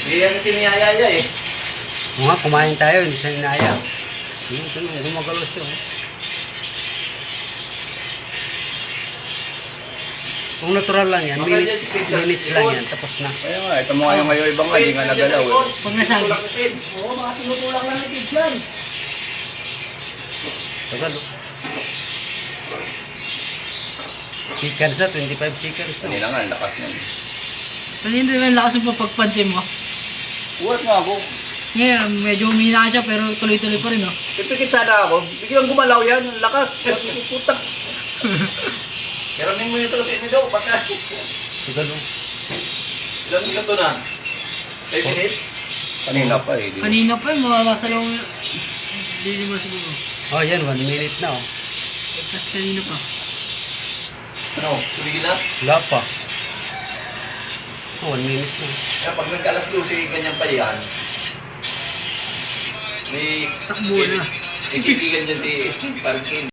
Hindi yan siniyayaya eh. Oo nga, kumain tayo, hindi siya inaya. Gumagalo siya. Oh. Kung natural lang yan, minutes lang yan, tapos na. Kaya nga, ito mo nga yung ngayon ibang hindi nga nagalaw eh. Pag nasabi. Oo, mga sinutulang lang ni Pids yan. Tagal, oh. Seconds na, 25 seconds na. Kanina nga, ang lakas nun. Kanina naman lakas ng pagpansin mo. Uwat nga ako. Ngayon, medyo humina siya pero tuloy-tuloy pa rin, oh. Pipikit sana ako. Biglang gumalaw yan, ang lakas. Putak. Kiramin mo yung susi ni daw, baka. Tagal, oh. Ilang minuto na? 5 minutes? Kanina pa eh. Kanina pa yun, mga nasa lang. Hindi naman siguro. Oh, yan, 1 minute na, oh. Tapos kanina pa. Ano, tumigil na? Wala pa. Oh, 1 minute na. Kaya pag nagka-alas 12, ganyan pa yan. May... Takbo na. May kaibigan niya si Parkin.